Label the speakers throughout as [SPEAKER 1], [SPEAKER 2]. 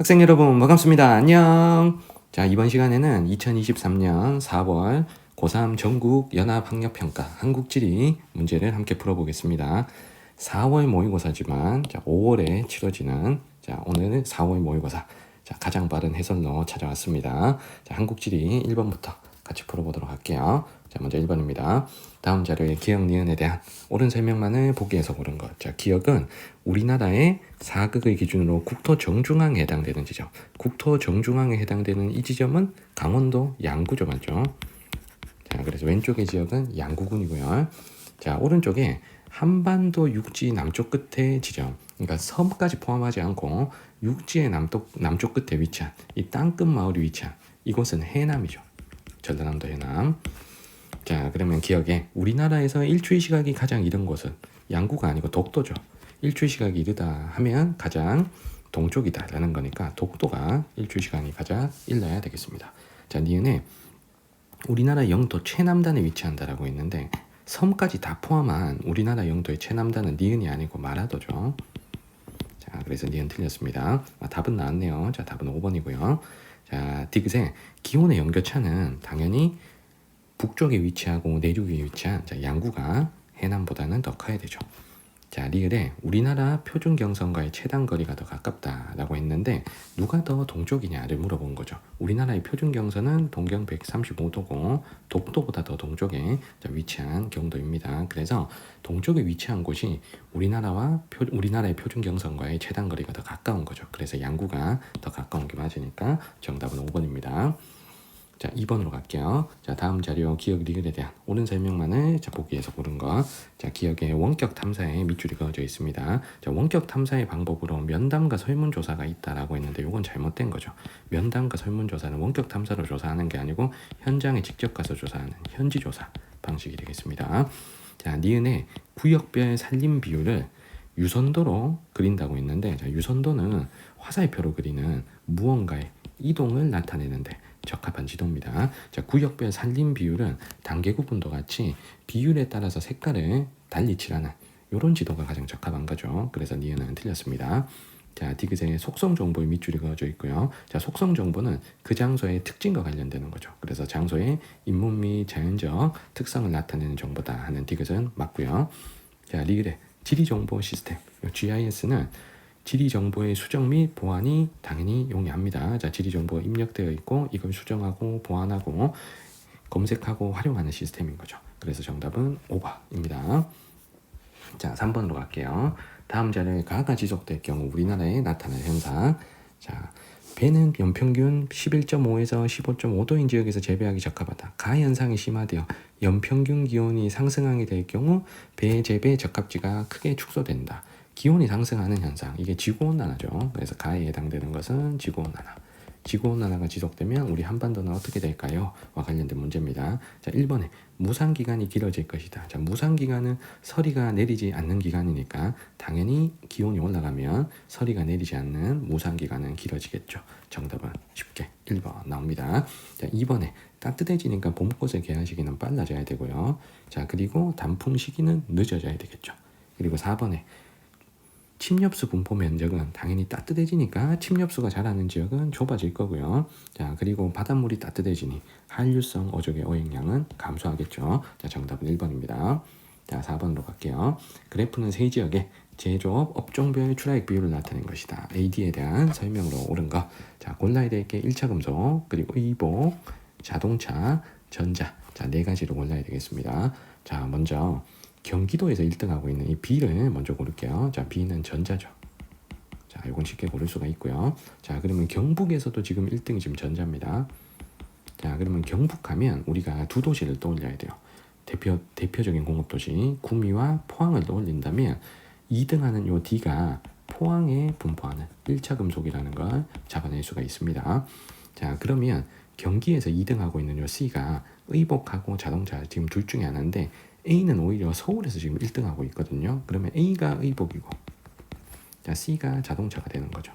[SPEAKER 1] 학생 여러분 반갑습니다. 안녕. 자, 이번 시간에는 2023년 4월 고3 전국 연합학력평가 한국지리 문제를 함께 풀어보겠습니다. 4월 모의고사지만 5월에 치러지는 오늘은 4월 모의고사 가장 빠른 해설로 찾아왔습니다. 한국지리 1번부터 같이 풀어보도록 할게요. 먼저 1번입니다. 다음 자료의 기억, 니은에 대한 옳은 설명만을 보기에서 고른 것. 기억은 우리나라의 사극의 기준으로 국토 정중앙에 해당되는 지점. 국토 정중앙에 해당되는 이 지점은 강원도 양구죠, 맞죠? 그래서 왼쪽의 지역은 양구군이고요. 오른쪽에 한반도 육지 남쪽 끝의 지점. 그러니까 섬까지 포함하지 않고 육지의 남쪽 끝에 위치한 이 땅끝 마을이 위치한 이곳은 해남이죠. 전라남도 해남. 그러면 기억에 우리나라에서 일출 시각이 가장 이른 곳은 양구가 아니고 독도죠. 일출 시각이 이르다 하면 가장 동쪽이다 라는 거니까 독도가 일출 시간이 가장 일러야 되겠습니다. 니은에 우리나라 영토 최남단에 위치한다라고 있는데 섬까지 다 포함한 우리나라 영토의 최남단은 니은이 아니고 마라도죠. 그래서 니은 틀렸습니다. 답은 나왔네요. 답은 5번이고요. 디귿의 기온의 연교차는 당연히 북쪽에 위치하고 내륙에 위치한 양구가 해남보다는 더 커야 되죠. 리을에 우리나라 표준경선과의 최단 거리가 더 가깝다라고 했는데 누가 더 동쪽이냐를 물어본 거죠. 우리나라의 표준경선은 동경 135도고 독도보다 더 동쪽에 위치한 경도입니다. 그래서 동쪽에 위치한 곳이 우리나라의 표준경선과의 최단 거리가 더 가까운 거죠. 그래서 양구가 더 가까운 게 맞으니까 정답은 5번입니다. 2번으로 갈게요. 다음 자료 기억 리을에 대한 옳은 설명만을 보기에서 고른 것. 기억에 원격 탐사에 밑줄이 그어져 있습니다. 원격 탐사의 방법으로 면담과 설문조사가 있다라고 했는데 이건 잘못된 거죠. 면담과 설문조사는 원격 탐사로 조사하는 게 아니고 현장에 직접 가서 조사하는 현지조사 방식이 되겠습니다. 니은의 구역별 산림 비율을 유선도로 그린다고 했는데 유선도는 화살표로 그리는 무언가의 이동을 나타내는데 적합한 지도입니다. 구역별 산림 비율은 단계 구분도 같이 비율에 따라서 색깔을 달리 칠하는 이런 지도가 가장 적합한 거죠. 그래서 니은은 틀렸습니다. 디귿의 속성 정보의 밑줄이 그어져 있고요. 속성 정보는 그 장소의 특징과 관련되는 거죠. 그래서 장소의 인문 및 자연적 특성을 나타내는 정보다 하는 디귿은 맞고요. 리을의 지리 정보 시스템 GIS는 지리 정보의 수정 및 보완이 당연히 용이합니다. 지리 정보가 입력되어 있고 이걸 수정하고 보완하고 검색하고 활용하는 시스템인 거죠. 그래서 정답은 5번입니다. 3번으로 갈게요. 다음 자료에 가가 지속될 경우 우리나라에 나타날 현상. 배는 연평균 11.5에서 15.5도인 지역에서 재배하기 적합하다. 가 현상이 심화되어 연평균 기온이 상승하게 될 경우 배 재배 적합지가 크게 축소된다. 기온이 상승하는 현상, 이게 지구온난화죠. 그래서 가에 해당되는 것은 지구온난화. 지구온난화가 지속되면 우리 한반도는 어떻게 될까요? 와 관련된 문제입니다. 1번에 무상기간이 길어질 것이다. 무상기간은 서리가 내리지 않는 기간이니까 당연히 기온이 올라가면 서리가 내리지 않는 무상기간은 길어지겠죠. 정답은 쉽게 1번 나옵니다. 2번에 따뜻해지니까 봄꽃의 개화 시기는 빨라져야 되고요. 그리고 단풍 시기는 늦어져야 되겠죠. 그리고 4번에 침엽수 분포 면적은 당연히 따뜻해지니까 침엽수가 자라는 지역은 좁아질 거고요. 그리고 바닷물이 따뜻해지니 한류성 어족의 어획량은 감소하겠죠. 정답은 1번입니다. 4번으로 갈게요. 그래프는 세 지역의 제조업 업종별 출하액 비율을 나타낸 것이다. AD에 대한 설명으로 옳은 것. 골라야 될 게 1차 금속, 그리고 의복, 자동차, 전자. 네 가지로 골라야 되겠습니다. 먼저 경기도에서 1등하고 있는 이 B를 먼저 고를게요. B는 전자죠. 이건 쉽게 고를 수가 있고요. 그러면 경북에서도 지금 1등이 지금 전자입니다. 그러면 경북하면 우리가 두 도시를 떠올려야 돼요. 대표적인 공업도시 구미와 포항을 떠올린다면 2등하는 요 D가 포항에 분포하는 1차 금속이라는 걸 잡아낼 수가 있습니다. 그러면 경기에서 2등하고 있는 요 C가 의복하고 자동차 지금 둘 중에 하나인데 A는 오히려 서울에서 지금 1등하고 있거든요. 그러면 A가 의복이고 C가 자동차가 되는 거죠.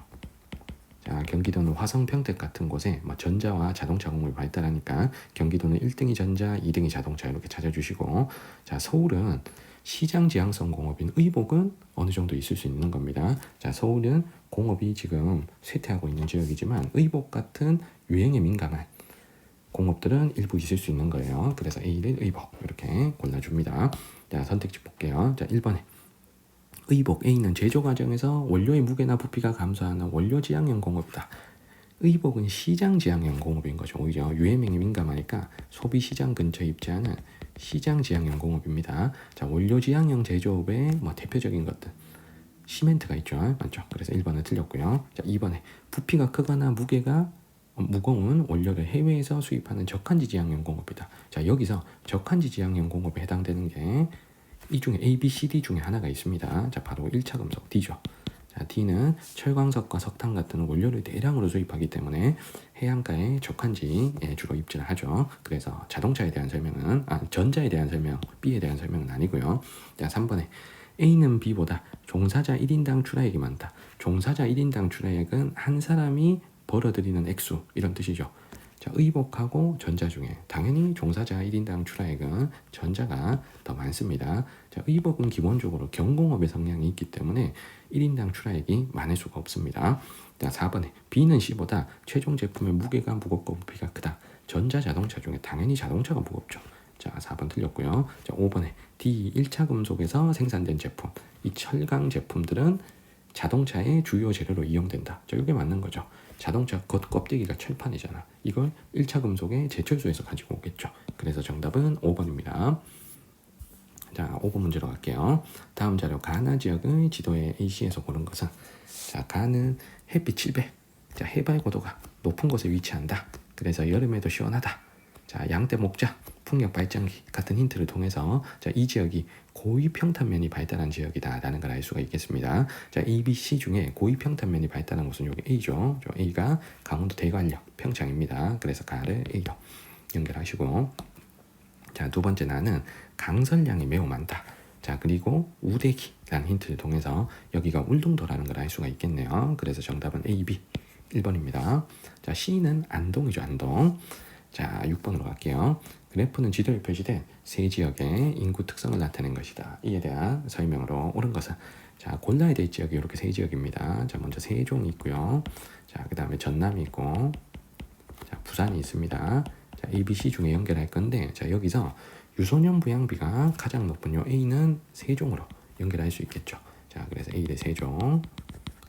[SPEAKER 1] 경기도는 화성, 평택 같은 곳에 전자와 자동차 공업이 발달하니까 경기도는 1등이 전자, 2등이 자동차 이렇게 찾아주시고 서울은 시장 지향성 공업인 의복은 어느 정도 있을 수 있는 겁니다. 자, 서울은 공업이 지금 쇠퇴하고 있는 지역이지만 의복 같은 유행에 민감한 공업들은 일부 있을 수 있는 거예요. 그래서 A를 의복 이렇게 골라줍니다. 자, 선택지 볼게요. 자, 1번에 의복 A는 제조 과정에서 원료의 무게나 부피가 감소하는 원료 지향형 공업이다. 의복은 시장 지향형 공업인 거죠. 오히려 유행에 민감하니까 소비 시장 근처에 입지하는 시장 지향형 공업입니다. 자, 원료 지향형 제조업의 대표적인 것들 시멘트가 있죠. 맞죠? 그래서 1번은 틀렸고요. 자, 2번에 부피가 크거나 무게가 무거운 원료를 해외에서 수입하는 저간지 지향형 공업이다. 자, 여기서 저간지 지향형 공업에 해당되는 게 이 중에 A, B, C, D 중에 하나가 있습니다. 자, 바로 1차 금속 D죠. 자, D는 철광석과 석탄 같은 원료를 대량으로 수입하기 때문에 해안가의 저간지에 주로 입지를 하죠. 그래서 자동차에 대한 설명은 전자에 대한 설명, B에 대한 설명은 아니고요. 자, 3번에 A는 B보다 종사자 1인당 출하액이 많다. 종사자 1인당 출하액은 한 사람이 벌어들이는 액수 이런 뜻이죠. 자, 의복하고 전자 중에 당연히 종사자 1인당 출하액은 전자가 더 많습니다. 자, 의복은 기본적으로 경공업의 성향이 있기 때문에 1인당 출하액이 많을 수가 없습니다. 자, 4번에 B는 C보다 최종 제품의 무게가 무겁고 부피가 크다. 전자 자동차 중에 당연히 자동차가 무겁죠. 자, 4번 틀렸고요. 자, 5번에 D 1차 금속에서 생산된 제품. 이 철강 제품들은 자동차의 주요 재료로 이용된다. 자, 이게 맞는 거죠. 자동차 겉 껍데기가 철판이잖아. 이걸 1차 금속의 제철소에서 가지고 오겠죠. 그래서 정답은 5번입니다. 자, 5번 문제로 갈게요. 다음 자료 가나 지역의 지도에 AC에서 고른 것은 자, 가는 햇빛 700. 자, 해발 고도가 높은 곳에 위치한다. 그래서 여름에도 시원하다. 자, 양떼 목자, 풍력 발전기 같은 힌트를 통해서 자, 이 지역이 고위 평탄면이 발달한 지역이다라는 걸 알 수가 있겠습니다. 자, A, B, C 중에 고위 평탄면이 발달한 곳은 여기 A죠. A가 강원도 대관령 평창입니다. 그래서 가를 A로 연결하시고 자, 두 번째 나는 강설량이 매우 많다. 자, 그리고 우대기라는 힌트를 통해서 여기가 울릉도라는 걸 알 수가 있겠네요. 그래서 정답은 A, B 1번입니다. 자, C는 안동이죠. 안동. 자, 6번으로 갈게요. 그래프는 지도에 표시된 세 지역의 인구 특성을 나타낸 것이다. 이에 대한 설명으로 옳은 것은 자, 골라야 될 지역이 이렇게 세 지역입니다. 자, 먼저 세종이 있고요. 자, 그 다음에 전남이 있고 자, 부산이 있습니다. 자, A, B, C 중에 연결할 건데 자, 여기서 유소년 부양비가 가장 높은 요 A는 세종으로 연결할 수 있겠죠. 자, 그래서 A를 세종.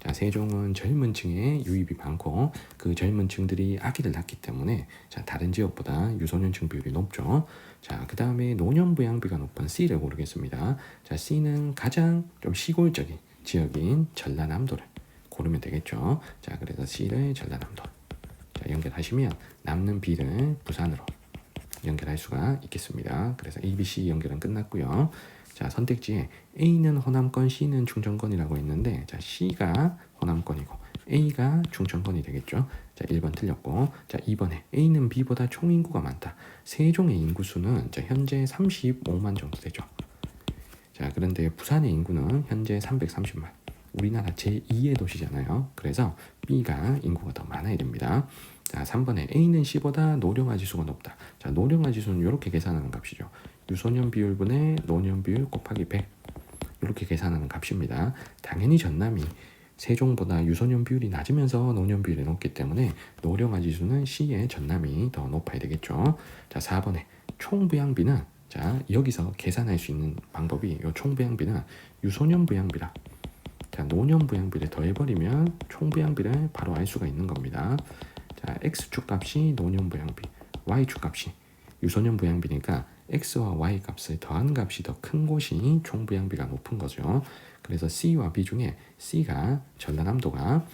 [SPEAKER 1] 자, 세종은 젊은 층에 유입이 많고 그 젊은 층들이 아기를 낳기 때문에 자, 다른 지역보다 유소년층 비율이 높죠. 자, 그 다음에 노년 부양비가 높은 C를 고르겠습니다. 자, C는 가장 좀 시골적인 지역인 전라남도를 고르면 되겠죠. 자, 그래서 C를 전라남도. 자, 연결하시면 남는 B를 부산으로 연결할 수가 있겠습니다. 그래서 A, B, C 연결은 끝났고요. 자, 선택지에 A는 호남권, C는 충청권이라고 했는데 자, C가 호남권이고 A가 충청권이 되겠죠. 자, 1번 틀렸고 자, 2번에 A는 B보다 총인구가 많다. 세종의 인구수는 자, 현재 35만 정도 되죠. 자, 그런데 부산의 인구는 현재 330만. 우리나라 제2의 도시잖아요. 그래서 B가 인구가 더 많아야 됩니다. 자, 3번에 A는 C보다 노령화 지수가 높다. 자, 노령화 지수는 이렇게 계산하는 값이죠. 유소년 비율분의 노년 비율 곱하기 100 이렇게 계산하는 값입니다. 당연히 전남이 세종보다 유소년 비율이 낮으면서 노년 비율이 높기 때문에 노령화 지수는 C의 전남이 더 높아야 되겠죠. 자, 4번에 총부양비는 자, 여기서 계산할 수 있는 방법이 이 총부양비는 유소년 부양비라 자, 노년 부양비를 더해버리면 총부양비를 바로 알 수가 있는 겁니다. 자, X축 값이 노년 부양비, Y축 값이 유소년 부양비니까 X와 Y 값을 더한 값이 더 큰 곳이 총부양비가 높은 거죠. 그래서 C와 B 중에 C가 전라남도가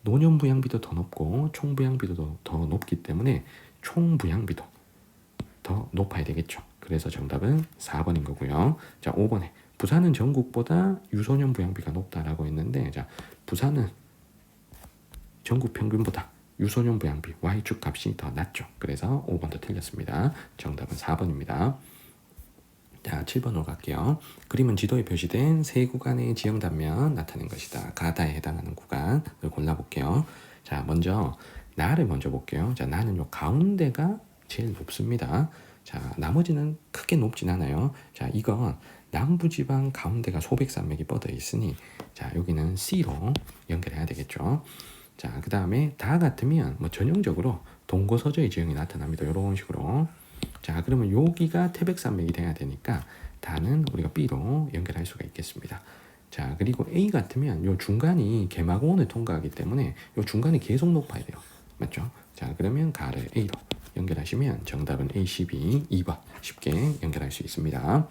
[SPEAKER 1] 노년 부양비도 더 높고 총부양비도 더 높기 때문에 총부양비도 더 높아야 되겠죠. 그래서 정답은 4번인 거고요. 자, 5번에 부산은 전국보다 유소년 부양비가 높다라고 했는데 자, 부산은 전국 평균보다 유소년 부양비 Y축 값이 더 낮죠. 그래서 5번도 틀렸습니다. 정답은 4번입니다. 자, 7번으로 갈게요. 그림은 지도에 표시된 세 구간의 지형 단면 나타낸 것이다. 가다에 해당하는 구간을 골라볼게요. 자, 먼저 나를 먼저 볼게요. 자, 나는 요 가운데가 제일 높습니다. 자, 나머지는 크게 높진 않아요. 자, 이건 남부지방 가운데가 소백산맥이 뻗어 있으니 자, 여기는 C로 연결해야 되겠죠. 자, 그 다음에 다 같으면 뭐 전형적으로 동고서저의 지형이 나타납니다. 이런 식으로. 자, 그러면 여기가 태백산맥이 돼야 되니까 다는 우리가 B로 연결할 수가 있겠습니다. 자, 그리고 A 같으면 요 중간이 개마고원을 통과하기 때문에 요 중간이 계속 높아야 돼요. 맞죠? 자, 그러면 가를 A로 연결하시면 정답은 A12, 2번 쉽게 연결할 수 있습니다.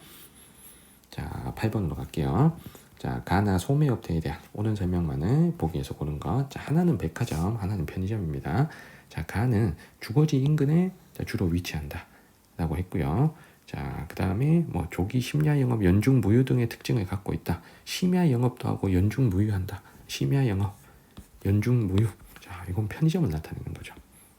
[SPEAKER 1] 자, 8번으로 갈게요. 자, 가나 소매업체에 대한 옳은 설명만을 보기에서 고른 것. 자, 하나는 백화점, 하나는 편의점입니다. 자, 가는 주거지 인근에 주로 위치한다 라고 했고요. 자, 그 다음에 뭐 조기 심야 영업, 연중 무휴 등의 특징을 갖고 있다. 심야 영업도 하고 연중 무휴한다. 심야 영업, 연중 무휴. 자, 이건 편의점을 나타내는 거죠.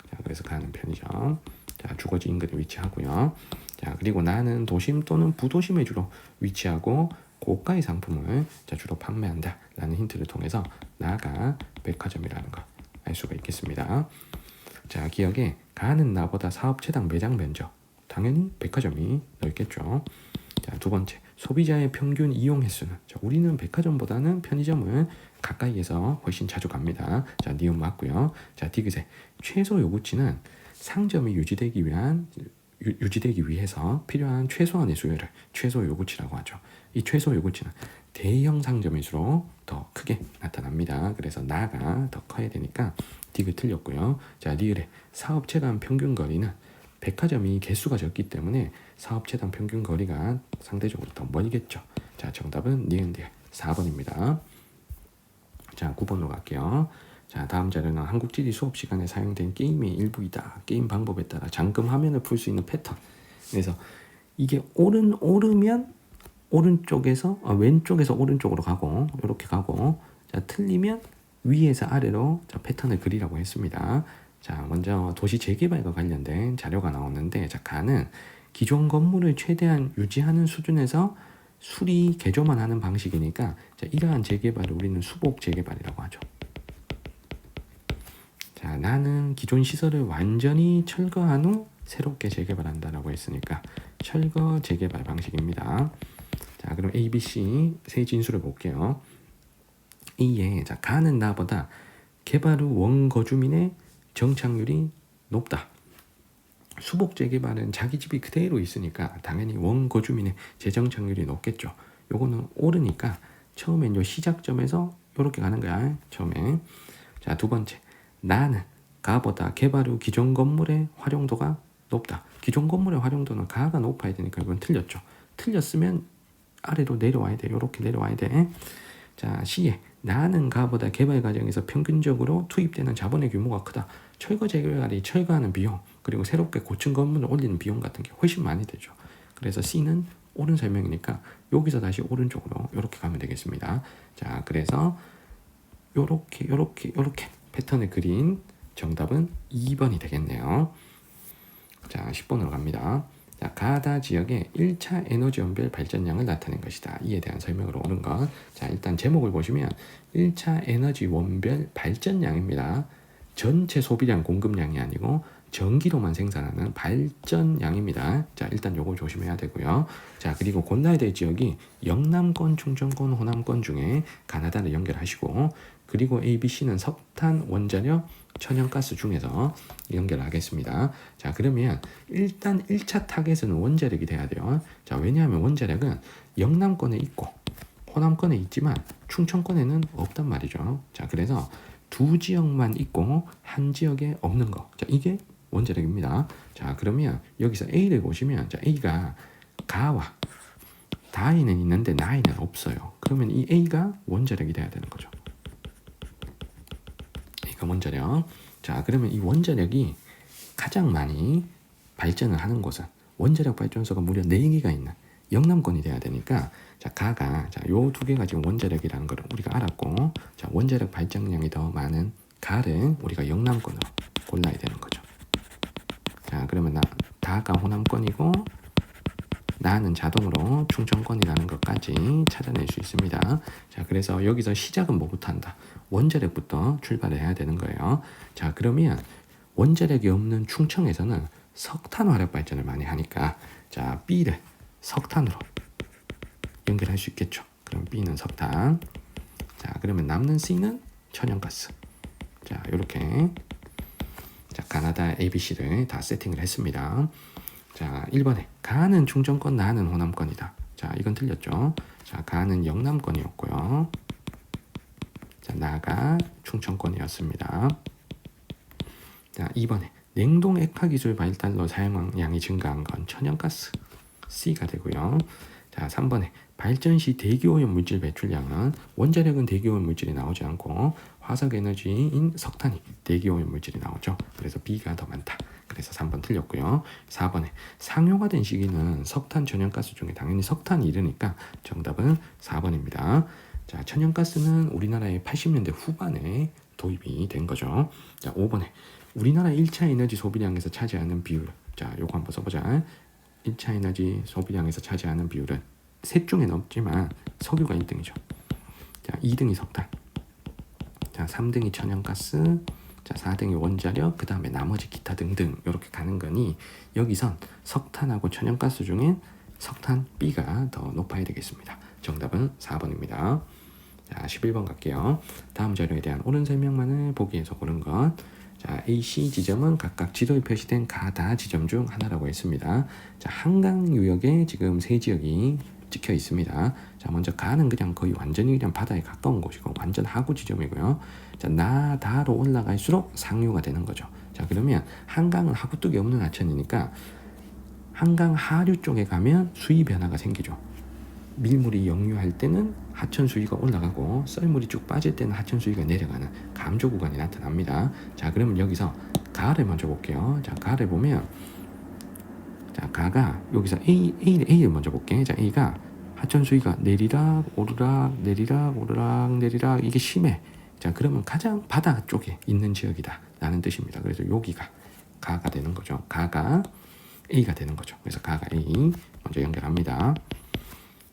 [SPEAKER 1] 자, 그래서 가는 편의점. 자, 주거지 인근에 위치하고요. 자, 그리고 나는 도심 또는 부도심에 주로 위치하고 고가의 상품을 주로 판매한다 라는 힌트를 통해서 나가 백화점이라는 거 알 수가 있겠습니다. 자, 기억에 가는 나보다 사업체당 매장 면적 당연히 백화점이 넓겠죠. 자, 두 번째, 소비자의 평균 이용 횟수는 자, 우리는 백화점보다는 편의점을 가까이에서 훨씬 자주 갑니다. 자, 니은 맞고요. 자, 디귿에 최소 요구치는 상점이 유지되기 위해서 필요한 최소한의 수요를 최소 요구치라고 하죠. 이 최소 요구치는 대형 상점일수록 더 크게 나타납니다. 그래서 나가 더 커야 되니까 디귿 틀렸고요. 자, 리을에 사업체간 평균 거리는 백화점이 개수가 적기 때문에 사업체당 평균 거리가 상대적으로 더 멀겠죠. 자, 정답은 니은 디귿 4번입니다. 자, 9번으로 갈게요. 자, 다음 자료는 한국지리 수업 시간에 사용된 게임의 일부이다. 게임 방법에 따라 잠금 화면을 풀 수 있는 패턴. 그래서 이게 오르면 오른쪽에서 왼쪽에서 오른쪽으로 가고 이렇게 가고 자, 틀리면 위에서 아래로 자, 패턴을 그리라고 했습니다. 자, 먼저 도시 재개발과 관련된 자료가 나오는데 자, 가는 기존 건물을 최대한 유지하는 수준에서 수리 개조만 하는 방식이니까 자, 이러한 재개발을 우리는 수복 재개발이라고 하죠. 자, 나는 기존 시설을 완전히 철거한 후 새롭게 재개발한다라고 했으니까 철거 재개발 방식입니다. 자, 그럼 A, B, C 세 진수를 볼게요. A에 자, 가는 나보다 개발 후 원거주민의 정착률이 높다. 수복 재개발은 자기 집이 그대로 있으니까 당연히 원거주민의 재정착률이 높겠죠. 요거는 오르니까 처음엔 요 시작점에서 이렇게 가는 거야. 처음에. 자, 두 번째. 나는 가보다 개발 후 기존 건물의 활용도가 높다. 기존 건물의 활용도는 가가 높아야 되니까 이건 틀렸죠. 틀렸으면 아래로 내려와야 돼. 이렇게 내려와야 돼. 자, C에 나는 가보다 개발 과정에서 평균적으로 투입되는 자본의 규모가 크다. 철거 재개발이 철거하는 비용 그리고 새롭게 고층 건물을 올리는 비용 같은 게 훨씬 많이 되죠. 그래서 C는 옳은 설명이니까 여기서 다시 오른쪽으로 이렇게 가면 되겠습니다. 자, 그래서 요렇게 패턴을 그린 정답은 2번이 되겠네요. 자, 10번으로 갑니다. 자, 가다 지역의 1차 에너지 원별 발전량을 나타낸 것이다. 이에 대한 설명으로 오는 것. 자, 일단 제목을 보시면 1차 에너지 원별 발전량입니다. 전체 소비량 공급량이 아니고 전기로만 생산하는 발전량입니다. 자, 일단 요거 조심해야 되고요. 자, 그리고 곤라이대 지역이 영남권, 충청권, 호남권 중에 가나다를 연결하시고 그리고 A, B, C는 석탄, 원자력, 천연가스 중에서 연결하겠습니다. 자, 그러면 일단 1차 타겟은 원자력이 돼야 돼요. 자, 왜냐하면 원자력은 영남권에 있고 호남권에 있지만 충청권에는 없단 말이죠. 자, 그래서 두 지역만 있고 한 지역에 없는 거. 자, 이게 원자력입니다. 자, 그러면 여기서 A를 보시면 자, A가 가와 다에는 있는데 나에는 없어요. 그러면 이 A가 원자력이 돼야 되는 거죠. A가 원자력. 자, 그러면 이 원자력이 가장 많이 발전을 하는 곳은 원자력 발전소가 무려 4개가 있는 영남권이 돼야 되니까 자, 가가 자, 요 두 개가 지금 원자력이라는 걸 우리가 알았고 자, 원자력 발전량이 더 많은 가를 우리가 영남권으로 골라야 되는 거죠. 자, 그러면 다가 호남권이고 나는 자동으로 충청권이라는 것까지 찾아낼 수 있습니다. 자, 그래서 여기서 시작은 뭐부터 한다? 원자력부터 출발을 해야 되는 거예요. 자, 그러면 원자력이 없는 충청에서는 석탄 화력 발전을 많이 하니까 자 B를 석탄으로 연결할 수 있겠죠. 그럼 B는 석탄. 자 그러면 남는 C는 천연가스. 자 이렇게 자 가나다 ABC를 다 세팅을 했습니다. 자 1번에 가는 충청권 나는 호남권이다. 자 이건 틀렸죠. 자 가는 영남권이었고요. 자 나가 충청권이었습니다. 자 2번에 냉동 액화 기술 발달로 사용량이 증가한 건 천연가스 C가 되고요. 자 3번에 발전 시 대기오염 물질 배출량은 원자력은 대기오염 물질이 나오지 않고 화석에너지인 석탄이 대기오염 물질이 나오죠. 그래서 B가 더 많다. 그래서 3번 틀렸고요. 4번에 상용화된 시기는 석탄, 천연가스 중에 당연히 석탄이 이르니까 정답은 4번입니다. 자 천연가스는 우리나라의 80년대 후반에 도입이 된 거죠. 자 5번에 우리나라 1차 에너지 소비량에서 차지하는 비율. 자 요거 한번 써보자. 1차 에너지 소비량에서 차지하는 비율은 셋 중에는 없지만 석유가 1등이죠. 자 2등이 석탄. 자 3등이 천연가스. 자 4등이 원자력. 그 다음에 나머지 기타 등등 이렇게 가는 거니 여기선 석탄하고 천연가스 중에 석탄 B가 더 높아야 되겠습니다. 정답은 4번입니다. 자 11번 갈게요. 다음 자료에 대한 옳은 설명만을 보기에서 고른 것. 자, A, C 지점은 각각 지도에 표시된 가다 지점 중 하나라고 했습니다. 자, 한강 유역에 지금 세 지역이 찍혀 있습니다. 자, 먼저 가는 그냥 거의 완전히 그냥 바다에 가까운 곳이고 완전 하구 지점이고요. 자, 나다로 올라갈수록 상류가 되는 거죠. 자, 그러면 한강은 하구 뚝이 없는 하천이니까 한강 하류 쪽에 가면 수위 변화가 생기죠. 밀물이 역류할 때는 하천 수위가 올라가고 썰물이 쭉 빠질 때는 하천 수위가 내려가는 감조 구간이 나타납니다. 자 그러면 여기서 가를 먼저 볼게요. 자 가를 보면 자 가가 여기서 A를 먼저 볼게. 자 A가 하천 수위가 내리락 오르락 내리락 오르락 내리락 이게 심해. 자 그러면 가장 바다 쪽에 있는 지역이다 라는 뜻입니다. 그래서 여기가 가가 되는 거죠. 가가 A가 되는 거죠. 그래서 가가 A 먼저 연결합니다.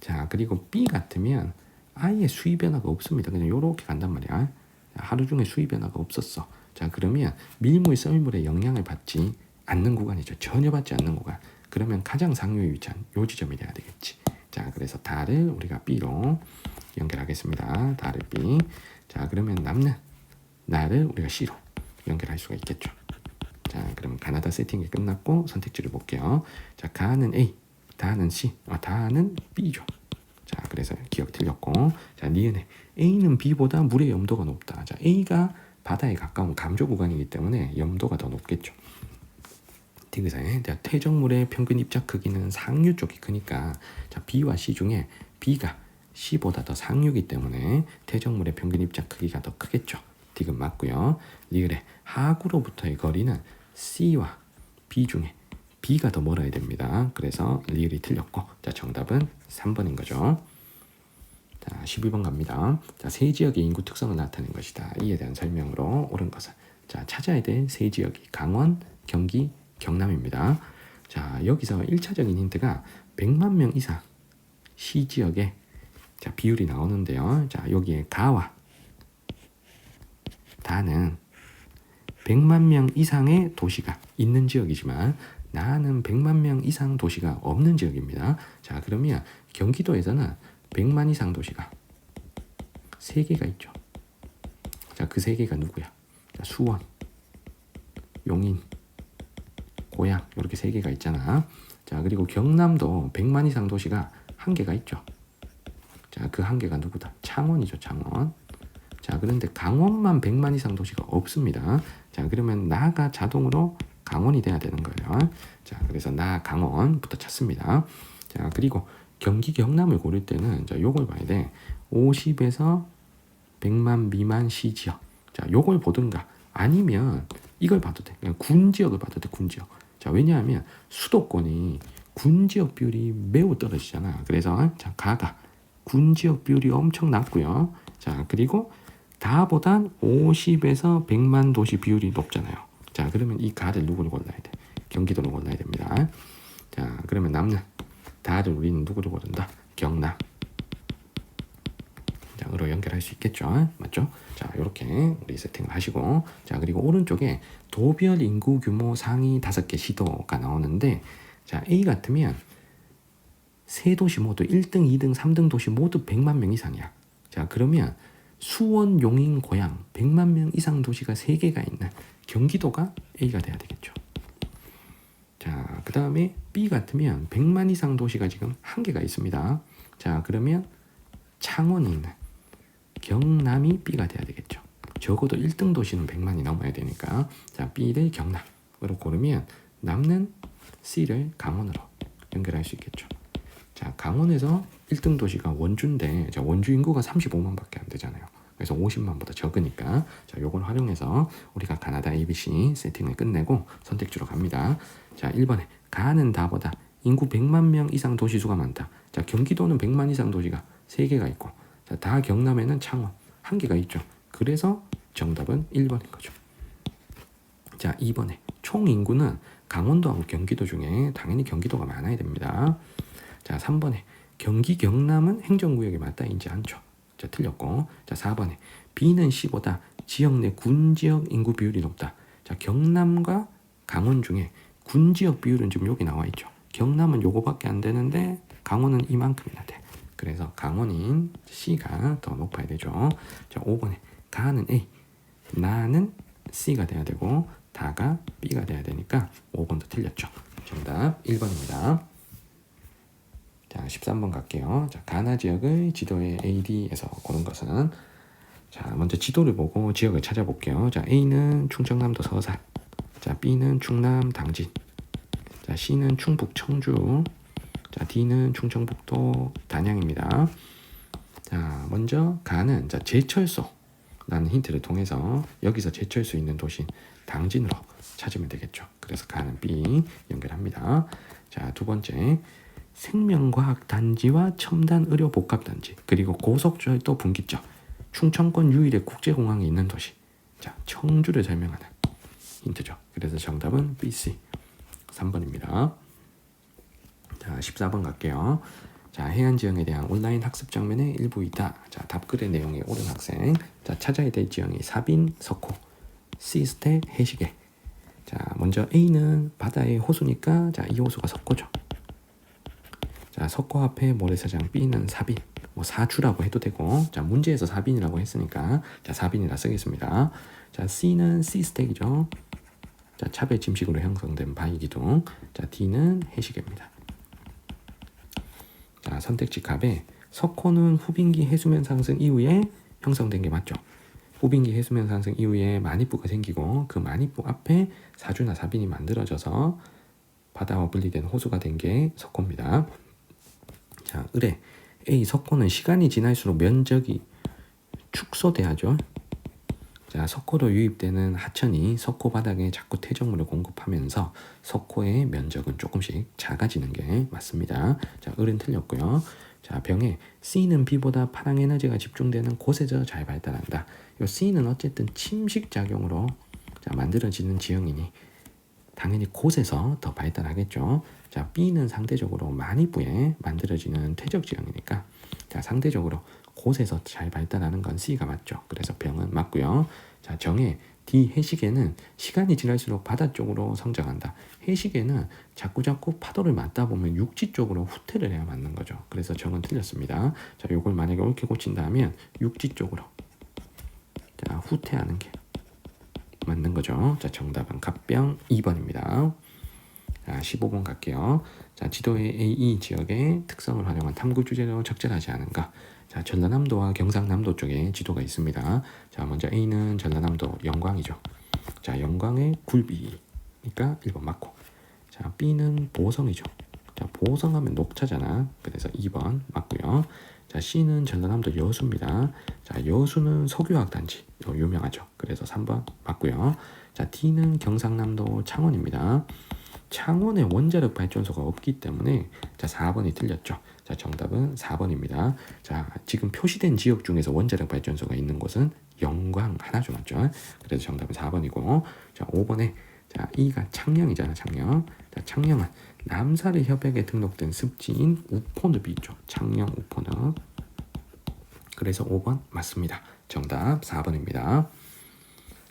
[SPEAKER 1] 자 그리고 B 같으면 아예 수위 변화가 없습니다. 그냥 요렇게 간단 말이야. 하루 중에 수위 변화가 없었어. 자 그러면 밀물 썰물의 영향을 받지 않는 구간이죠. 전혀 받지 않는 구간. 그러면 가장 상류에 위치한 요 지점이 돼야 되겠지. 자 그래서 다를 우리가 B로 연결하겠습니다. 다를 B. 자 그러면 남는 나를 우리가 C로 연결할 수가 있겠죠. 자 그럼 가나다 세팅이 끝났고 선택지를 볼게요. 자 가는 A 다는 C, 다는 B죠. 자, 그래서 기억 틀렸고, 자, 니은에 A는 B보다 물의 염도가 높다. 자, A가 바다에 가까운 감조 구간이기 때문에 염도가 더 높겠죠. 디귿에 퇴적물의 평균 입자 크기는 상류 쪽이 크니까, 자, B와 C 중에 B가 C보다 더 상류이기 때문에 퇴적물의 평균 입자 크기가 더 크겠죠. 디귿 맞고요. 리을에 하구로부터의 거리는 C와 B 중에 B가 더 멀어야 됩니다. 그래서 리을이 틀렸고 자 정답은 3번인 거죠. 자 12번 갑니다. 자 세 지역의 인구 특성을 나타낸 것이다. 이에 대한 설명으로 옳은 것은 자 찾아야 될 세 지역이 강원, 경기, 경남입니다. 자 여기서 1차적인 힌트가 100만 명 이상 시 지역에 자 비율이 나오는데요. 자 여기에 가와 다는 100만 명 이상의 도시가 있는 지역이지만 나는 100만 명 이상 도시가 없는 지역입니다. 자 그러면 경기도에서는 100만 이상 도시가 3개가 있죠. 자 그 3개가 누구야? 자, 수원, 용인, 고양 이렇게 3개가 있잖아. 자 그리고 경남도 100만 이상 도시가 1개가 있죠. 자 그 1개가 누구다? 창원이죠. 창원. 자 그런데 강원만 100만 이상 도시가 없습니다. 자 그러면 나가 자동으로 강원이 돼야 되는 거예요. 자 그래서 나 강원부터 찾습니다. 자 그리고 경기 경남을 고를 때는 자 요걸 봐야 돼. 50에서 100만 미만 시지역. 자 요걸 보든가 아니면 이걸 봐도 돼. 그냥 군 지역을 봐도 돼. 군 지역. 자 왜냐하면 수도권이 군 지역 비율이 매우 떨어지잖아. 그래서 자 가가 군 지역 비율이 엄청 낮고요. 자 그리고 다보단 50에서 100만 도시 비율이 높잖아요. 자 그러면 이 가를 누구를 골라야 돼? 경기도를 골라야 됩니다. 자 그러면 남는 다를 우리는 누구를 고른다? 경남. 자, 으로 연결할 수 있겠죠. 맞죠? 자, 이렇게 우리 세팅을 하시고, 자, 그리고 오른쪽에 도별 인구 규모 상위 5개 시도가 나오는데, 자, A 같으면 세 도시 모두 1등, 2등, 3등 도시 모두 100만 명 이상이야. 자, 그러면 수원, 용인, 고양 100만 명 이상 도시가 3개가 있는 경기도가 A가 돼야 되겠죠. 자, 그 다음에 B 같으면 100만 이상 도시가 지금 1개가 있습니다. 자, 그러면 창원이 있는 경남이 B가 돼야 되겠죠. 적어도 1등 도시는 100만이 넘어야 되니까, 자, B를 경남으로 고르면 남는 C를 강원으로 연결할 수 있겠죠. 자, 강원에서 1등 도시가 원주인데, 자, 원주 인구가 35만밖에 안 되잖아요. 그래서 50만보다 적으니까, 자, 요걸 활용해서 우리가 가나다 ABC 세팅을 끝내고 선택지로 갑니다. 자, 1번에 가는 다보다 인구 100만 명 이상 도시수가 많다. 자, 경기도는 100만 이상 도시가 3개가 있고, 자, 다 경남에는 창원 1개가 있죠. 그래서 정답은 1번인 거죠. 자, 2번에 총 인구는 강원도하고 경기도 중에 당연히 경기도가 많아야 됩니다. 자, 3번에 경기 경남은 행정구역에 맞닿이지 않죠. 자, 틀렸고. 자, 4번에 B는 C보다 지역 내 군지역 인구 비율이 높다. 자, 경남과 강원 중에 군지역 비율은 지금 여기 나와 있죠. 경남은 요거밖에 안 되는데 강원은 이만큼이나 돼. 그래서 강원인 C가 더 높아야 되죠. 자, 5번에 가는 A, 나는 C가 돼야 되고 다가 B가 돼야 되니까 5번도 틀렸죠. 정답 1번입니다. 자, 13번 갈게요. 자, 가나 지역을 지도의 AD에서 고른 것은, 자, 먼저 지도를 보고 지역을 찾아볼게요. 자, A는 충청남도 서산, 자, B는 충남 당진, 자, C는 충북 청주, 자, D는 충청북도 단양입니다. 자, 먼저 가는, 자, 제철소라는 힌트를 통해서 여기서 제철소 있는 도시 당진으로 찾으면 되겠죠. 그래서 가는 B 연결합니다. 자, 두 번째 생명과학단지와 첨단의료복합단지, 그리고 고속철도 분기점, 충청권 유일의 국제공항이 있는 도시. 자, 청주를 설명하는 힌트죠. 그래서 정답은 BC 3번입니다. 자, 14번 갈게요. 자, 해안지형에 대한 온라인 학습 장면의 일부이다. 자, 답글의 내용이 옳은 학생. 자, 찾아야 될 지형이 사빈, 석호, C스택, 해시계. 자, 먼저 A는 바다의 호수니까, 자, 이 호수가 석호죠. 자, 석호 앞에 모래사장, B는 사빈, 뭐 사주라고 해도 되고, 자, 문제에서 사빈이라고 했으니까, 자, 사빈이라 쓰겠습니다. 자, C는 C스택이죠. 자, 차별 침식으로 형성된 바위기둥. 자, D는 해시계입니다. 자, 선택지 갑에 석호는 후빙기 해수면 상승 이후에 형성된 게 맞죠. 후빙기 해수면 상승 이후에 만입부가 생기고 그 만입부 앞에 사주나 사빈이 만들어져서 바다와 분리된 호수가 된 게 석호입니다. 자, 을에 A, 석호는 시간이 지날수록 면적이 축소돼야죠. 자, 석호로 유입되는 하천이 석호 바닥에 자꾸 퇴적물을 공급하면서 석호의 면적은 조금씩 작아지는 게 맞습니다. 자, 을은 틀렸고요. 자, 병에 C는 B보다 파랑 에너지가 집중되는 곳에서 잘 발달한다. 이 C는 어쨌든 침식 작용으로 자, 만들어지는 지형이니 당연히 곳에서 더 발달하겠죠. 자, B는 상대적으로 만입부에 만들어지는 퇴적 지형이니까, 자, 상대적으로 곳에서 잘 발달하는 건 C가 맞죠. 그래서 병은 맞고요. 자, 정의 D, 해시계는 시간이 지날수록 바다 쪽으로 성장한다. 해시계는 자꾸자꾸 파도를 맞다 보면 육지 쪽으로 후퇴를 해야 맞는 거죠. 그래서 정은 틀렸습니다. 자, 요걸 만약에 옳게 고친다면 육지 쪽으로 자, 후퇴하는 게 맞는 거죠. 자, 정답은 갑병 2번입니다. 자, 15번 갈게요. 자, 지도의 AE 지역의 특성을 활용한 탐구 주제로 적절하지 않은가. 자, 전라남도와 경상남도 쪽에 지도가 있습니다. 자, 먼저 A는 전라남도 영광이죠. 자, 영광의 굴비니까 1번 맞고. 자, B는 보성이죠. 자, 보성하면 녹차잖아. 그래서 2번 맞고요. 자, C는 전라남도 여수입니다. 자, 여수는 석유화학단지 유명하죠. 그래서 3번 맞고요. 자, D는 경상남도 창원입니다. 창원에 원자력 발전소가 없기 때문에 자, 4번이 틀렸죠. 자, 정답은 4번입니다. 자, 지금 표시된 지역 중에서 원자력 발전소가 있는 곳은 영광 하나죠, 맞죠? 그래서 정답은 4번이고, 자, 5번에 자, E가 창녕이잖아, 창녕. 자, 창녕은 남사르 협약에 등록된 습지인 우포늪이 있죠. 창녕 우포늪. 그래서 5번 맞습니다. 정답 4번입니다.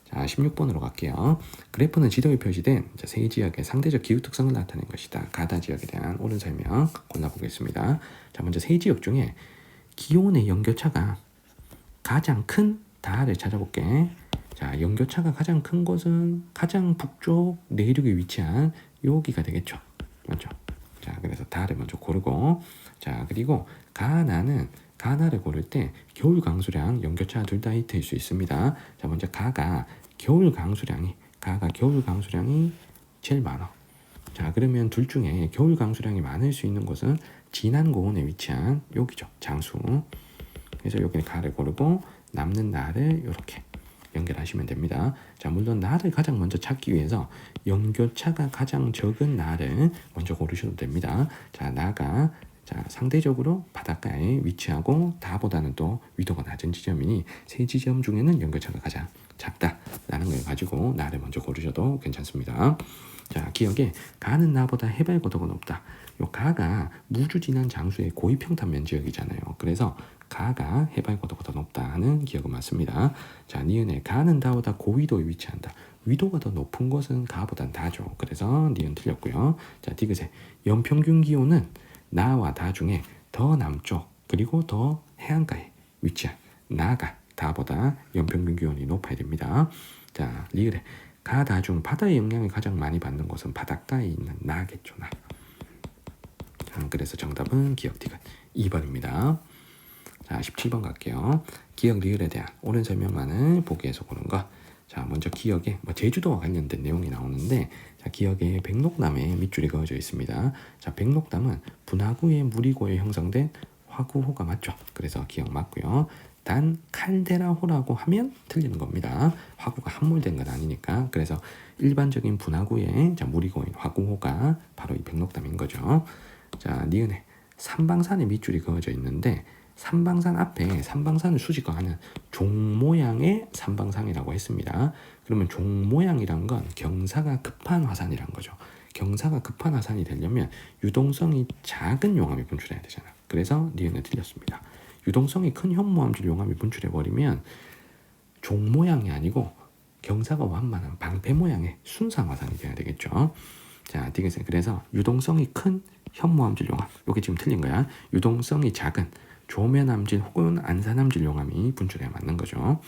[SPEAKER 1] 자, 16번으로 갈게요. 그래프는 지도에 표시된 세 지역의 상대적 기후 특성을 나타낸 것이다. 가다 지역에 대한 옳은 설명 골라보겠습니다. 자, 먼저 세 지역 중에 기온의 연교차가 가장 큰 다를 찾아볼게. 자, 연교차가 가장 큰 곳은 가장 북쪽 내륙에 위치한 여기가 되겠죠. 맞죠? 자, 그래서 다를 먼저 고르고, 자, 그리고 가나를 고를 때 겨울 강수량 연교차 둘 다 히트일 수 있습니다. 자, 먼저 가가 겨울 강수량이 제일 많아. 자, 그러면 둘 중에 겨울 강수량이 많을 수 있는 곳은 진안 고원에 위치한 여기죠. 장수. 그래서 여기는 가를 고르고 남는 나를 이렇게 연결하시면 됩니다. 자, 물론 나를 가장 먼저 찾기 위해서 연교차가 가장 적은 나를 먼저 고르셔도 됩니다. 자, 나가 상대적으로 바닷가에 위치하고 다보다는 또 위도가 낮은 지점이니 세 지점 중에는 연교차가 가장 작다라는 걸 가지고 나를 먼저 고르셔도 괜찮습니다. 자, 기억에 가는 나보다 해발 고도가 높다. 요 가가 무주 진안 장수의 고위평탄면 지역이잖아요. 그래서 가가 해발 고도가 더 높다 하는 기억은 맞습니다. 자, 니은에 가는 다보다 고위도에 위치한다. 위도가 더 높은 곳은 가보단 다죠. 그래서 니은 틀렸고요. 자, 디귿에 연평균 기온은 나와 다 중에 더 남쪽 그리고 더 해안가에 위치한 나가 다보다 연평균 기온이 높아야 됩니다. 자, 리을에 가다 중 바다의 영향을 가장 많이 받는 곳은 바닷가에 있는 나겠죠. 나. 자, 그래서 정답은 기억 디귿 2번입니다. 자, 17번 갈게요. 기억 리을에 대한 옳은 설명만을 보기에서 고른 것. 자, 먼저 기억에 제주도와 관련된 내용이 나오는데, 자, 기억에 백록담에 밑줄이 그어져 있습니다. 자, 백록담은 분화구의 무리고에 형성된 화구호가 맞죠. 그래서 기억 맞고요. 단 칼데라호라고 하면 틀리는 겁니다. 화구가 함몰된 건 아니니까. 그래서 일반적인 분화구의 무리고인 화구호가 바로 이 백록담인 거죠. 자, 니은에 삼방산에 밑줄이 그어져 있는데, 삼방산 앞에 삼방산을 수식어하는 종 모양의 삼방산이라고 했습니다. 그러면 종 모양이란 건 경사가 급한 화산이란 거죠. 경사가 급한 화산이 되려면 유동성이 작은 용암이 분출해야 되잖아. 그래서 니은은 틀렸습니다. 유동성이 큰 현무암질 용암이 분출해버리면 종 모양이 아니고 경사가 완만한 방패 모양의 순상 화산이 돼야 되겠죠. 자, 디귿은 그래서 유동성이 큰 현무암질 용암, 이게 지금 틀린 거야. 유동성이 작은 조면암질 혹은 안산암질 용암이 분출해야 맞는 거죠.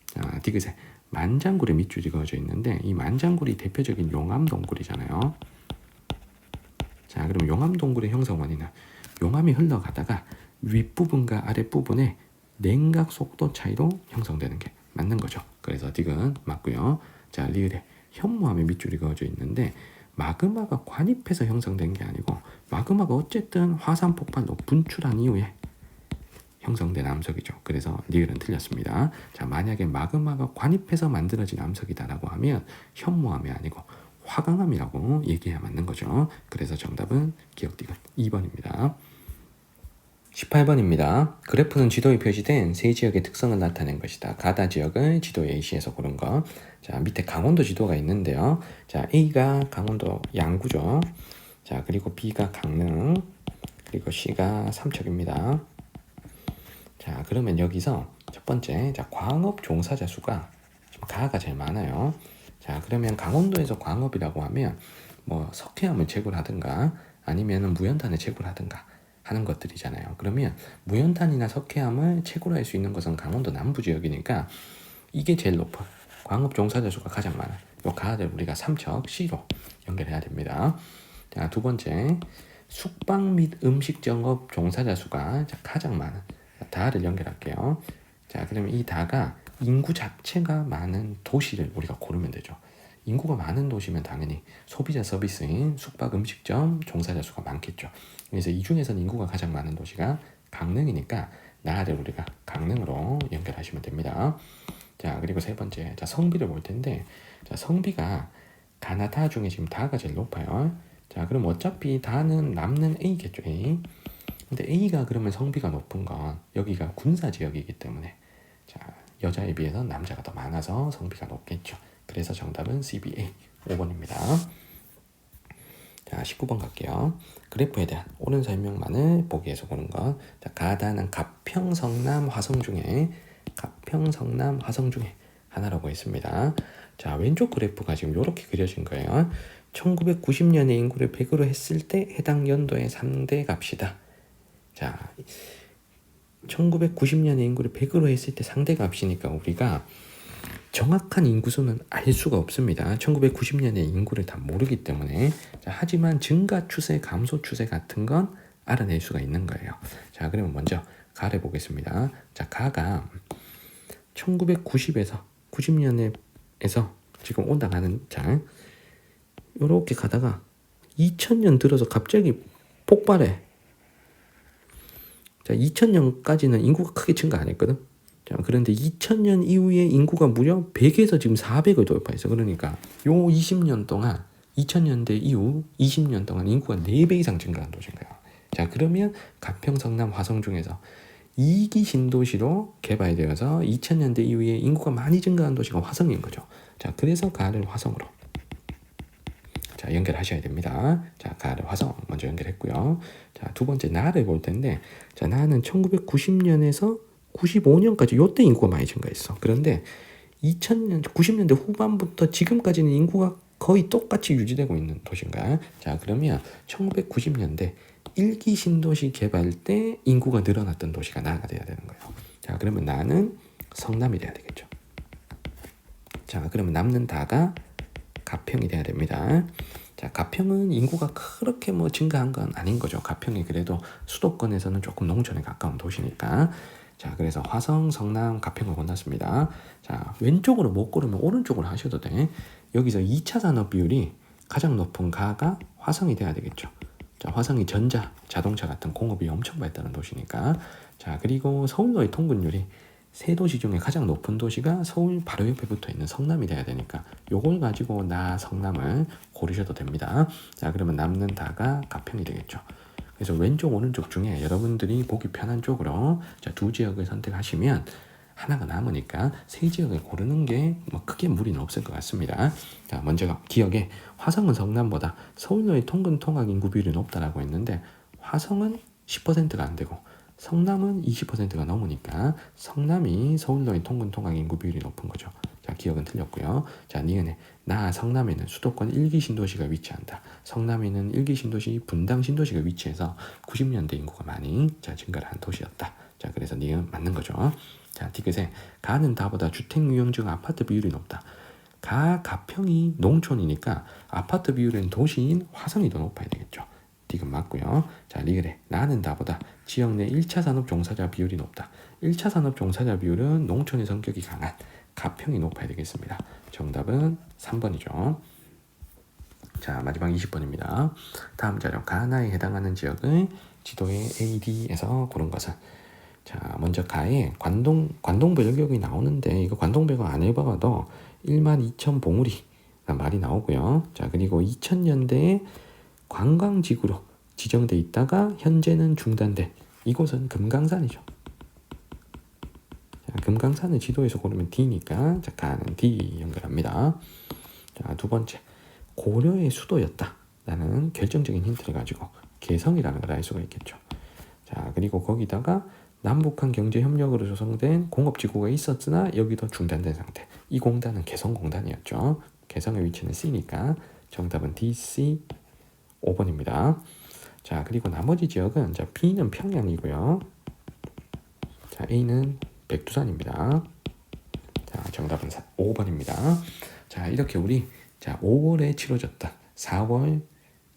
[SPEAKER 1] 자, 디귿에 만장굴에 밑줄이 그어져 있는데, 이 만장굴이 대표적인 용암동굴이잖아요. 자, 그럼 용암동굴의 형성 원인은 용암이 흘러가다가 윗부분과 아랫부분의 냉각 속도 차이로 형성되는 게 맞는 거죠. 그래서 디귿은 맞고요. 자, 리을에 현무암에 밑줄이 그어져 있는데, 마그마가 관입해서 형성된 게 아니고 마그마가 어쨌든 화산 폭발로 분출한 이후에 형성된 암석이죠. 그래서 리을은 틀렸습니다. 자, 만약에 마그마가 관입해서 만들어진 암석이다라고 하면 현무암이 아니고 화강암이라고 얘기해야 맞는 거죠. 그래서 정답은 기억 디귿 2번입니다. 18번입니다. 그래프는 지도에 표시된 세 지역의 특성을 나타낸 것이다. 가다 지역을 지도 A시에서 고른 것. 자, 밑에 강원도 지도가 있는데요. 자, A가 강원도 양구죠. 자, 그리고 B가 강릉, 그리고 C가 삼척입니다. 자, 그러면 여기서 첫 번째, 자, 광업 종사자 수가 가가 제일 많아요. 자, 그러면 강원도에서 광업이라고 하면 석회암을 채굴 하든가 아니면 무연탄을 채굴 하든가 하는 것들이잖아요. 그러면 무연탄이나 석회암을 채굴할 수 있는 것은 강원도 남부 지역이니까 이게 제일 높아. 광업 종사자 수가 가장 많아. 요 가를 우리가 삼척 C로 연결해야 됩니다. 자, 두 번째, 숙박 및 음식점업 종사자 수가 가장 많은 다를 연결할게요. 자, 그러면 이 다가 인구 자체가 많은 도시를 우리가 고르면 되죠. 인구가 많은 도시면 당연히 소비자 서비스인 숙박 음식점 종사자 수가 많겠죠. 그래서 이 중에서는 인구가 가장 많은 도시가 강릉이니까 나를 우리가 강릉으로 연결하시면 됩니다. 자, 그리고 세 번째, 자, 성비를 볼 텐데, 자, 성비가 가나 다 중에 지금 다가 제일 높아요. 자, 그럼 어차피 다는 남는 A겠죠, A. 근데 A가 그러면 성비가 높은 건 여기가 군사 지역이기 때문에, 자, 여자에 비해서 남자가 더 많아서 성비가 높겠죠. 그래서 정답은 CBA 5번입니다. 자, 19번 갈게요. 그래프에 대한 옳은 설명만을 보기 위해서 보는 것. 자, 가다는 가평성남 화성 중에 하나라고 했습니다. 자, 왼쪽 그래프가 지금 이렇게 그려진 거예요. 1990년에 인구를 100으로 했을 때 해당 연도의 상대 값이다. 자, 1990년에 인구를 100으로 했을 때 상대 값이니까 우리가 정확한 인구수는 알 수가 없습니다. 1990년에 인구를 다 모르기 때문에. 자, 하지만 증가 추세, 감소 추세 같은 건 알아낼 수가 있는 거예요. 자, 그러면 먼저 가를 보겠습니다. 자, 가가 1990에서 90년에서 지금 올라가는, 자, 요렇게 가다가 2000년 들어서 갑자기 폭발해. 자, 2000년까지는 인구가 크게 증가 안 했거든. 자, 그런데 2000년 이후에 인구가 무려 100에서 지금 400을 돌파했어. 그러니까 요 20년 동안 2000년대 이후 20년 동안 인구가 4배 이상 증가한 도시인 거야. 자, 그러면 가평, 성남, 화성 중에서 2기 신도시로 개발되어서 2000년대 이후에 인구가 많이 증가한 도시가 화성인 거죠. 자, 그래서 가를 화성으로, 자, 연결하셔야 됩니다. 자, 가를 화성 먼저 연결했고요. 자, 두 번째 나를 볼 텐데, 자, 나는 1990년에서 95년까지 요때 인구가 많이 증가했어. 그런데 2000년 90년대 후반부터 지금까지는 인구가 거의 똑같이 유지되고 있는 도시인가? 자, 그러면 1990년대 1기 신도시 개발 때 인구가 늘어났던 도시가 나가 돼야 되는 거예요. 자, 그러면 나는 성남이 돼야 되겠죠. 자, 그러면 남는 다가 가평이 돼야 됩니다. 자, 가평은 인구가 그렇게 뭐 증가한 건 아닌 거죠. 가평이 그래도 수도권에서는 조금 농촌에 가까운 도시니까. 자, 그래서 화성, 성남, 가평을 골랐습니다. 자, 왼쪽으로 못 고르면 오른쪽으로 하셔도 돼. 여기서 2차 산업 비율이 가장 높은 가가 화성이 돼야 되겠죠. 자, 화성이 전자, 자동차 같은 공업이 엄청 발달한 도시니까. 자, 그리고 서울로의 통근율이 세 도시 중에 가장 높은 도시가 서울 바로 옆에 붙어 있는 성남이 돼야 되니까 요걸 가지고 나 성남을 고르셔도 됩니다. 자, 그러면 남는 다가 가평이 되겠죠. 그래서 왼쪽 오른쪽 중에 여러분들이 보기 편한 쪽으로, 자, 두 지역을 선택하시면 하나가 남으니까 세 지역을 고르는 게 뭐 크게 무리는 없을 것 같습니다. 자, 먼저 기억에 화성은 성남보다 서울로의 통근 통학 인구 비율이 높다라고 했는데 화성은 10%가 안 되고 성남은 20%가 넘으니까 성남이 서울로의 통근 통학 인구 비율이 높은 거죠. 자, 기억은 틀렸고요. 자, 니은에 나 성남에는 수도권 1기 신도시가 위치한다. 성남에는 1기 신도시, 분당 신도시가 위치해서 90년대 인구가 많이, 자, 증가를 한 도시였다. 자, 그래서 니은 맞는 거죠. 자, 디귿에 가는 다보다 주택 유형증 아파트 비율이 높다. 가평이 농촌이니까 아파트 비율은 도시인 화성이 더 높아야 되겠죠. 디귿 맞고요. 자, 리을에 나는 다보다 지역 내 1차 산업 종사자 비율이 높다. 1차 산업 종사자 비율은 농촌의 성격이 강한 가평이 높아야 되겠습니다. 정답은 3번이죠. 자, 마지막 20번입니다. 다음 자료 가나에 해당하는 지역을 지도의 A, D에서 고른 것은, 자, 먼저 가에 관동배 여기 나오는데 이거 관동배가 안 해봐도 12,000 봉우리란 말이 나오고요. 자, 그리고 2000년대에 관광지구로 지정돼 있다가 현재는 중단된 이곳은 금강산이죠. 자, 금강산을 지도에서 고르면 D니까, 자, 가는 D 연결합니다. 자, 두 번째, 고려의 수도였다라는 결정적인 힌트를 가지고 개성이라는 걸 알 수가 있겠죠. 자, 그리고 거기다가 남북한 경제협력으로 조성된 공업지구가 있었으나 여기도 중단된 상태. 이 공단은 개성공단이었죠. 개성의 위치는 C니까 정답은 D, C 5번입니다. 자, 그리고 나머지 지역은, 자, B는 평양이고요. 자, A는 백두산입니다. 자, 정답은 5번입니다. 자, 이렇게 우리, 자, 5월에 치러졌던 4월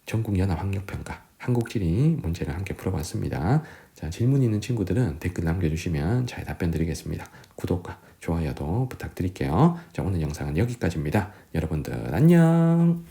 [SPEAKER 1] 전국연합학력평가 한국지리 문제를 함께 풀어봤습니다. 자, 질문 있는 친구들은 댓글 남겨주시면 잘 답변 드리겠습니다. 구독과 좋아요도 부탁드릴게요. 자, 오늘 영상은 여기까지입니다. 여러분들 안녕.